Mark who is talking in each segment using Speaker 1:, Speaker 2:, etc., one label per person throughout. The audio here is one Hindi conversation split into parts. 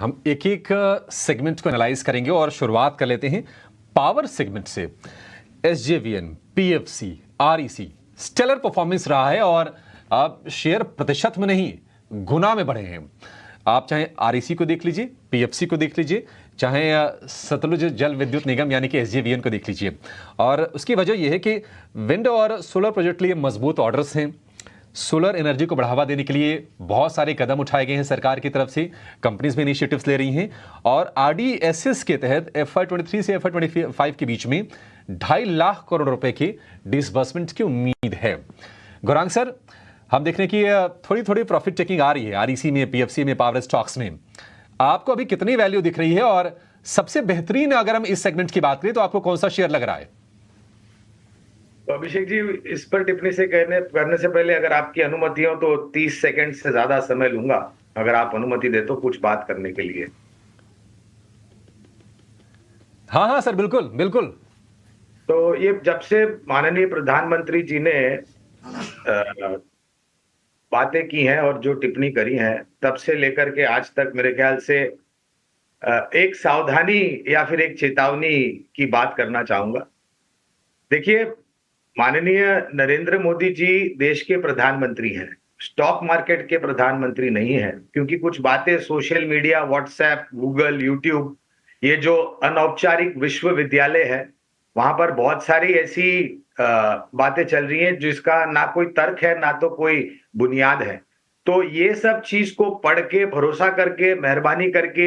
Speaker 1: हम एक एक सेगमेंट को एनालाइज करेंगे और शुरुआत कर लेते हैं पावर सेगमेंट से। SJVN, PFC, REC stellar performance रहा है और अब शेयर प्रतिशत में नहीं गुना में बढ़े हैं। आप चाहे आरईसी को देख लीजिए, पीएफसी को देख लीजिए, चाहे सतलुज जल विद्युत निगम यानी कि एसजेवीएन को देख लीजिए। और उसकी वजह यह है कि विंड और सोलर प्रोजेक्ट के लिए मजबूत ऑर्डर्स हैं। सोलर एनर्जी को बढ़ावा देने के लिए बहुत सारे कदम उठाए गए हैं सरकार की तरफ से, कंपनीज भी इनिशिएटिव्स ले रही हैं और आरडीएसएस के तहत FY23 से FY25 के बीच में 2.5 लाख करोड़ रुपए की डिसबर्समेंट की उम्मीद है। गौरांग सर, हम देख रहे हैं कि थोड़ी थोड़ी प्रॉफिट टेकिंग आ रही है आरईसी में, पीएफसी में, पावर स्टॉक्स में। आपको अभी कितनी वैल्यू दिख रही है और सबसे बेहतरीन अगर हम इस सेगमेंट की बात करें तो आपको कौन सा शेयर लग रहा है?
Speaker 2: तो अभिषेक जी, इस पर टिप्पणी से करने से पहले अगर आपकी अनुमति हो तो 30 सेकंड से ज्यादा समय लूंगा, अगर आप अनुमति दे तो, कुछ बात करने के लिए।
Speaker 1: हाँ हाँ सर, बिल्कुल बिल्कुल।
Speaker 2: तो ये जब से माननीय प्रधानमंत्री जी ने बातें की हैं और जो टिप्पणी करी है, तब से लेकर के आज तक मेरे ख्याल से एक सावधानी या फिर एक चेतावनी की बात करना चाहूंगा। देखिए, माननीय नरेंद्र मोदी जी देश के प्रधानमंत्री हैं, स्टॉक मार्केट के प्रधानमंत्री नहीं है, क्योंकि कुछ बातें social media, WhatsApp, Google, YouTube, ये जो अनौपचारिक विश्वविद्यालय है, वहां पर बहुत सारी ऐसी बातें चल रही हैं जिसका ना कोई तर्क है ना तो कोई बुनियाद है। तो ये सब चीज को पढ़ के भरोसा करके मेहरबानी करके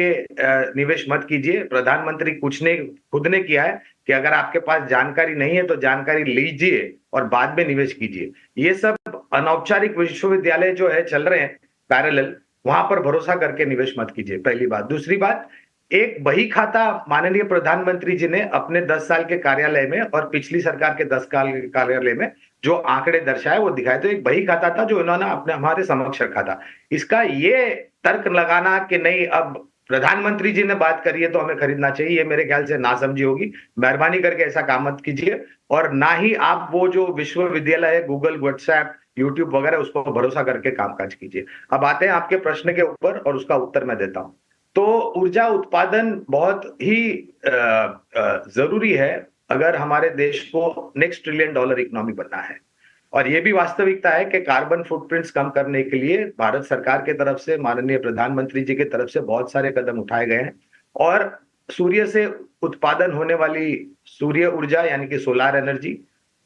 Speaker 2: निवेश मत कीजिए। प्रधानमंत्री कुछ ने खुद ने किया है कि अगर आपके पास जानकारी नहीं है तो जानकारी लीजिए और बाद में निवेश कीजिए। ये सब अनौपचारिक विश्वविद्यालय जो है चल रहे हैं पैरेलल, वहां पर भरोसा करके निवेश मत कीजिए, पहली बात। दूसरी बात, एक बही खाता माननीय प्रधानमंत्री जी ने अपने 10 साल के कार्यालय में और पिछली सरकार के 10 साल के कार्यालय में जो आंकड़े दर्शाए वो दिखाए, तो एक बही खाता था जो इन्होंने अपने हमारे समक्ष रखा था। इसका ये तर्क लगाना कि नहीं अब प्रधानमंत्री जी ने बात करी है तो हमें खरीदना चाहिए, ये मेरे ख्याल से नासमझी होगी। मेहरबानी करके ऐसा काम मत कीजिए और ना ही आप वो जो विश्वविद्यालय है गूगल, व्हाट्सएप, यूट्यूब वगैरह, उस पर भरोसा करके कामकाज कीजिए। अब आते हैं आपके प्रश्न के ऊपर और उसका उत्तर मैं देता हूं। तो ऊर्जा उत्पादन बहुत ही जरूरी है अगर हमारे देश को नेक्स्ट ट्रिलियन डॉलर इकोनॉमी बनना है। और यह भी वास्तविकता है कि कार्बन फुटप्रिंट्स कम करने के लिए भारत सरकार के तरफ से, माननीय प्रधानमंत्री जी की तरफ से बहुत सारे कदम उठाए गए हैं और सूर्य से उत्पादन होने वाली सूर्य ऊर्जा यानी कि सोलर एनर्जी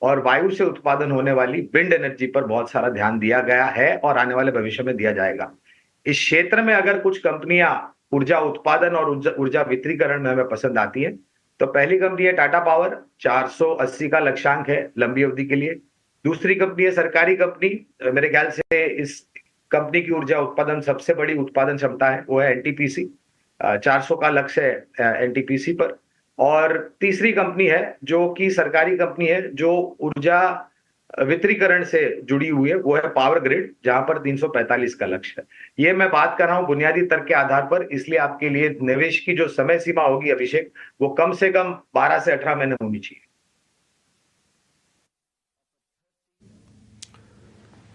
Speaker 2: और वायु से उत्पादन होने वाली विंड एनर्जी पर बहुत सारा ध्यान दिया गया है और आने वाले भविष्य में दिया जाएगा। इस क्षेत्र में अगर कुछ कंपनियां ऊर्जा उत्पादन और ऊर्जा वितरीकरण में हमें पसंद आती है तो पहली कंपनी है टाटा पावर, 480 का लक्ष्यांक है लंबी अवधि के लिए। दूसरी कंपनी है सरकारी कंपनी, मेरे ख्याल से इस कंपनी की ऊर्जा उत्पादन सबसे बड़ी उत्पादन क्षमता है, वो है एनटीपीसी, 400 का लक्ष्य है एनटीपीसी पर। और तीसरी कंपनी है जो कि सरकारी कंपनी है जो ऊर्जा वितरीकरण से जुड़ी हुई है, वो है पावर ग्रिड, जहां पर 345 का लक्ष्य है। ये मैं बात कर रहा हूं बुनियादी तर्क के आधार पर, इसलिए आपके लिए निवेश की जो समय सीमा होगी अभिषेक, वो कम से कम 12 से 18 महीने होनी चाहिए।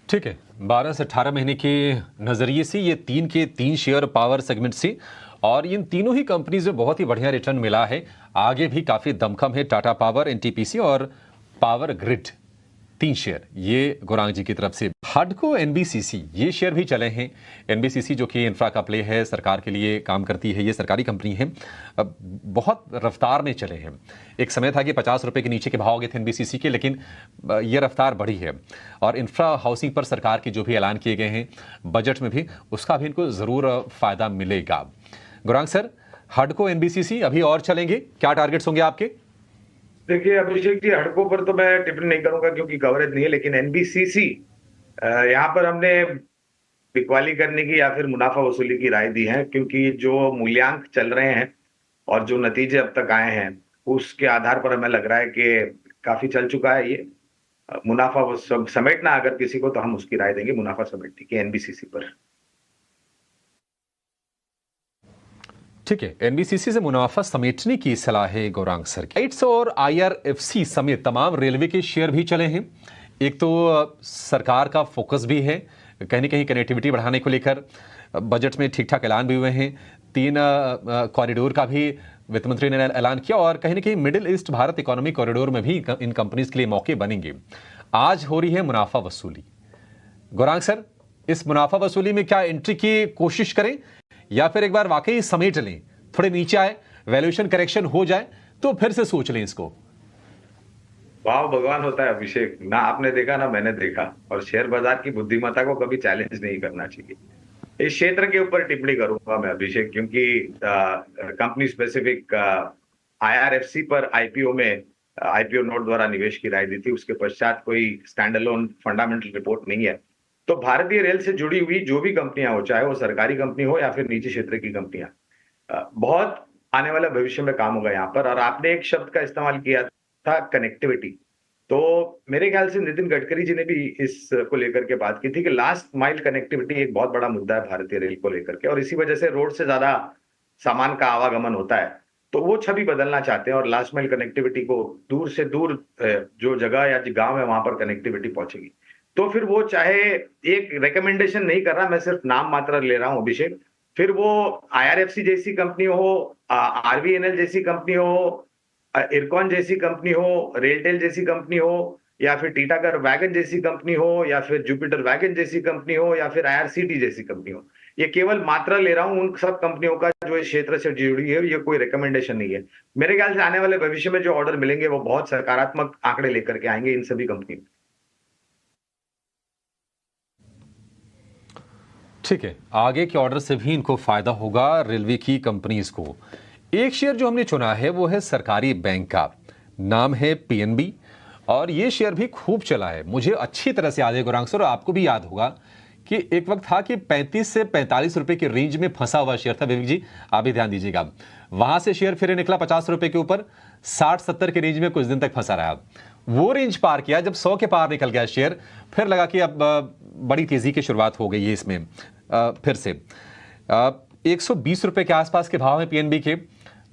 Speaker 1: ठीक है, 12 से 18 महीने के नजरिए से ये 3 के 3 शेयर पावर सेगमेंट से, और इन तीनों ही कंपनीज में बहुत ही बढ़िया रिटर्न मिला है। आगे भी काफी दमखम है, टाटा पावर, एनटीपीसी और पावर ग्रिड, 3 शेयर ये गौरांग जी की तरफ से। हडको एनबीसीसी ये शेयर भी चले हैं। एनबीसीसी जो कि इंफ्रा का प्ले है, सरकार के लिए काम करती है, ये सरकारी कंपनी है, अब बहुत रफ्तार में चले हैं। एक समय था कि 50 रुपए के नीचे के भाव गए थे एनबीसीसी के, लेकिन ये रफ्तार बढ़ी है और इंफ्रा हाउसिंग पर सरकार के जो भी ऐलान किए गए हैं बजट में भी, उसका भी इनको जरूर फायदा मिलेगा। गौरांग सर, हडको एनबीसीसी अभी और चलेंगे, क्या टारगेट्स होंगे आपके?
Speaker 2: देखिए अभिषेक जी, हडको पर तो मैं टिप्पणी नहीं करूंगा क्योंकि कवरेज नहीं है, लेकिन एनबीसीसी यहाँ पर हमने बिकवाली करने की या फिर मुनाफा वसूली की राय दी है, क्योंकि जो मूल्यांक चल रहे हैं और जो नतीजे अब तक आए हैं उसके आधार पर हमें लग रहा है कि काफी चल चुका है ये मुनाफा समेटना। अगर किसी को तो हम उसकी राय देंगे मुनाफा समेटने की एनबीसीसी पर।
Speaker 1: ठीक है, एनबीसीसी से मुनाफा समेटने की सलाह है गौरांग सर की। राइट्स और आईआरएफसी समेत तमाम रेलवे के शेयर भी चले हैं। एक तो सरकार का फोकस भी है कहीं न कहीं कनेक्टिविटी बढ़ाने को लेकर, बजट में ठीक ठाक ऐलान भी हुए हैं। 3 कॉरिडोर का भी वित्त मंत्री ने ऐलान किया और कहीं ना कहीं middle east Bharat economic corridor में भी इन कंपनीज के लिए मौके बनेंगे। आज हो रही है मुनाफा वसूली। गौरांग सर, इस मुनाफा वसूली में क्या एंट्री की कोशिश करें या फिर एक बार वाकई समेट लें, थोड़े नीचे आए, वैल्यूएशन करेक्शन हो जाए तो फिर से सोच लें इसको?
Speaker 2: भाव भगवान होता है अभिषेक, ना आपने देखा ना मैंने देखा, और शेयर बाजार की बुद्धिमत्ता को कभी चैलेंज नहीं करना चाहिए। इस क्षेत्र के ऊपर टिप्पणी करूंगा मैं अभिषेक, क्योंकि कंपनी स्पेसिफिक आईआरएफसी पर आईपीओ में आईपीओ नोट द्वारा निवेश की राय दी थी, उसके पश्चात कोई स्टैंड अलोन फंडामेंटल रिपोर्ट नहीं है। तो भारतीय रेल से जुड़ी हुई जो भी कंपनियां हो, चाहे वो सरकारी कंपनी हो या फिर निजी क्षेत्र की कंपनियां, बहुत आने वाला भविष्य में काम होगा यहाँ पर। और आपने एक शब्द का इस्तेमाल किया था, कनेक्टिविटी। तो मेरे ख्याल से नितिन गडकरी जी ने भी इस को लेकर के बात की थी कि लास्ट माइल कनेक्टिविटी एक बहुत बड़ा मुद्दा है भारतीय रेल को लेकर के, और इसी वजह से रोड से ज्यादा सामान का आवागमन होता है। तो वो छवि बदलना चाहते हैं और लास्ट माइल कनेक्टिविटी को दूर से दूर जो जगह या जो गांव है वहां पर कनेक्टिविटी पहुंचेगी। तो फिर वो चाहे, एक रिकमेंडेशन नहीं कर रहा, मैं सिर्फ नाम मात्र ले रहा हूं अभिषेक, फिर वो आईआरएफसी जैसी कंपनी हो, आरवीएनएल जैसी कंपनी हो, इरकॉन जैसी कंपनी हो, रेलटेल जैसी कंपनी हो, या फिर टीटागढ़ वैगन जैसी कंपनी हो, या फिर जुपिटर वैगन जैसी कंपनी हो, या फिर आईआरसीटी जैसी कंपनी हो। ये केवल मात्रा ले रहा हूं उन सब कंपनियों का जो इस क्षेत्र से जुड़ी है, ये कोई रिकमेंडेशन नहीं है। मेरे ख्याल से आने वाले भविष्य में जो ऑर्डर मिलेंगे वो बहुत सकारात्मक आंकड़े लेकर के आएंगे इन सभी कंपनियों।
Speaker 1: ठीक है, आगे के ऑर्डर से भी इनको फायदा होगा रेलवे की कंपनीज को। एक शेयर जो हमने चुना है वो है सरकारी बैंक का, नाम है पीएनबी, और ये शेयर भी खूब चला है। मुझे अच्छी तरह से याद है गौरांग सर, आपको भी याद होगा कि एक वक्त था कि 35 से 45 रुपए के रेंज में फंसा हुआ शेयर था। विवेक जी आप भी ध्यान दीजिएगा, वहां से शेयर फिर निकला 50 रुपए के ऊपर, 60-70 के रेंज में कुछ दिन तक फंसा रहा। वो रेंज पार किया, जब 100 के पार निकल गया शेयर, फिर लगा कि अब बड़ी तेजी की शुरुआत हो गई है इसमें। फिर से 120 रुपए के आसपास के भाव हैं पीएनबी के।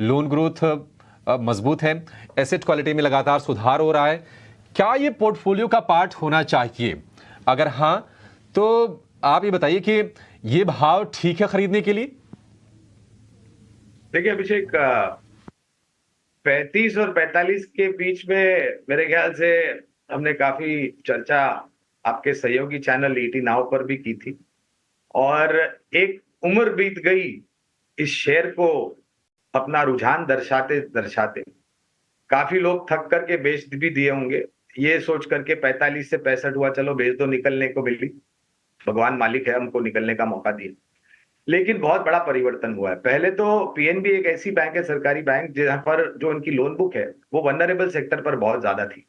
Speaker 1: लोन ग्रोथ मजबूत है, एसेट क्वालिटी में लगातार सुधार हो रहा है। क्या ये पोर्टफोलियो का पार्ट होना चाहिए? अगर हां तो आप ये बताइए कि ये भाव ठीक है खरीदने के लिए?
Speaker 2: देखिए अभिषेक, 35 और 45 के बीच में मेरे ख्याल से हमने काफी चर्चा आपके सहयोगी चैनल ईटी नाउ पर भी की थी, और एक उम्र बीत गई इस शेयर को अपना रुझान दर्शाते दर्शाते। काफी लोग थक करके बेच भी दिए होंगे, ये सोच करके 45 से 65 हुआ, चलो बेच दो, निकलने को मिली, भगवान मालिक है, हमको निकलने का मौका दिया। लेकिन बहुत बड़ा परिवर्तन हुआ है। पहले तो पीएनबी एक ऐसी बैंक है, सरकारी बैंक, जहां पर जो उनकी लोन बुक है वो वनरेबल सेक्टर पर बहुत ज्यादा थी,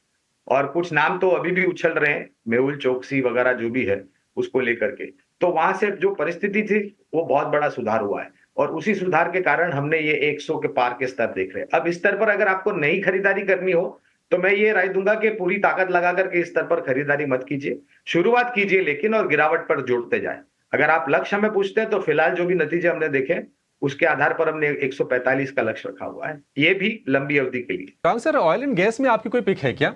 Speaker 2: और कुछ नाम तो अभी भी उछल रहे हैं, मेहुल चोकसी वगैरह जो भी है उसको लेकर के। तो वहां से जो परिस्थिति थी वो बहुत बड़ा सुधार हुआ है, और उसी सुधार के कारण हमने ये 100 के पार के स्तर देख रहे हैं। अब इस स्तर पर अगर आपको नई खरीदारी करनी हो तो मैं ये राय दूंगा कि पूरी ताकत लगा करके इस स्तर पर खरीदारी मत कीजिए, शुरुआत कीजिए लेकिन, और गिरावट पर जोड़ते जाए। अगर आप लक्ष्य हमें पूछते हैं तो फिलहाल जो भी नतीजे हमने देखे उसके आधार पर हमने 145 का लक्ष्य रखा हुआ है, ये भी लंबी अवधि के लिए।
Speaker 1: सर, ऑयल एंड गैस में आपकी कोई पिक है क्या?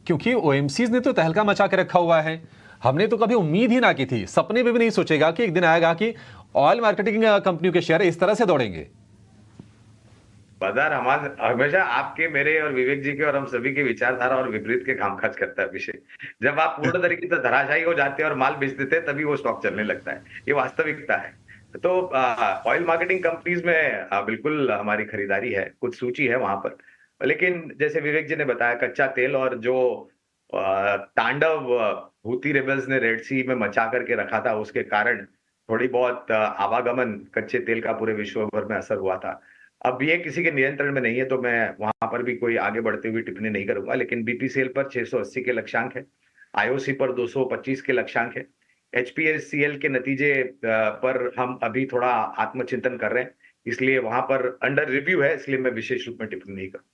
Speaker 1: क्योंकि ओएमसीज ने तो तहलका मचा के रखा हुआ है। हमने तो कभी उम्मीद ही ना की थी, सपने में भी नहीं सोचेगा कि एक दिन आएगा कि ऑयल मार्केटिंग कंपनियों के शेयर इस तरह से दौड़ेंगे।
Speaker 2: बाजार हमेशा आपके, मेरे और विवेक जी के और हम सभी के विचारधारा और विपरीत के कामकाज करता है विषय। जब आप पूर्ण तरीके से धराशायी हो जाते हैं और माल बेच देते हैं तभी वो स्टॉक चलने लगता है, ये वास्तविकता है। तो ऑयल मार्केटिंग कंपनीज में बिल्कुल हमारी खरीदारी है, कुछ सूची है वहां पर। लेकिन जैसे विवेक जी ने बताया, कच्चा तेल और जो तांडव हूती रेबल्स ने रेड सी में मचा करके रखा था, उसके कारण थोड़ी बहुत आवागमन कच्चे तेल का पूरे विश्व भर में असर हुआ था। अब ये किसी के नियंत्रण में नहीं है, तो मैं वहां पर भी कोई आगे बढ़ते हुए टिप्पणी नहीं करूंगा। लेकिन बीपीसीएल पर 680 के लक्ष्यांक है, आईओसी पर 225 के लक्ष्यांक है, एचपीएससीएल के नतीजे पर हम अभी थोड़ा आत्मचिंतन कर रहे हैं, इसलिए वहां पर अंडर रिव्यू है, इसलिए मैं विशेष रूप में टिप्पणी नहीं करूंगा।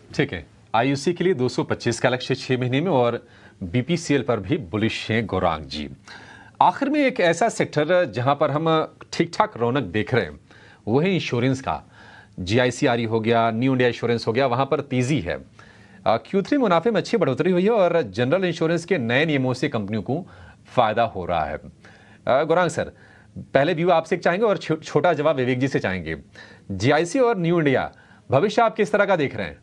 Speaker 1: ठीक है, आईओसी के लिए 225 का लक्ष्य 6 महीने में, और बीपीसीएल पर भी बुलिश हैं गौरांग जी। आखिर में एक ऐसा सेक्टर जहां पर हम ठीक ठाक रौनक देख रहे हैं वो है इंश्योरेंस का। जीआईसीआरई हो गया, न्यू इंडिया इंश्योरेंस हो गया, वहां पर तेजी है। Q3 मुनाफे में अच्छी बढ़ोतरी हुई है और जनरल इंश्योरेंस के नए नियमों से कंपनियों को फायदा हो रहा है। गौरांग सर, पहले व्यू आपसे चाहेंगे और छोटा जवाब विवेक जी से चाहेंगे। जीआईसी और न्यू इंडिया भविष्य आप किस तरह का देख रहे हैं?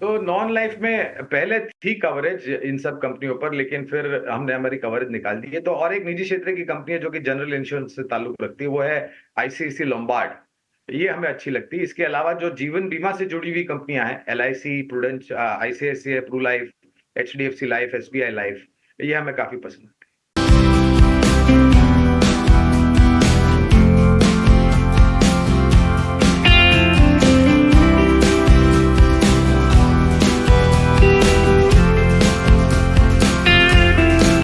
Speaker 2: तो नॉन लाइफ में पहले थी कवरेज इन सब कंपनियों पर, लेकिन फिर हमने हमारी कवरेज निकाल दी है। तो और एक निजी क्षेत्र की कंपनी है जो कि जनरल इंश्योरेंस से ताल्लुक रखती है, वो है आईसीआईसी लोम्बार्ड। ये हमें अच्छी लगती है। इसके अलावा जो जीवन बीमा से जुड़ी हुई कंपनियां हैं, LIC, prudence, ICICI Pru life, HDFC life, SBI life, ये हमें काफी पसंद है।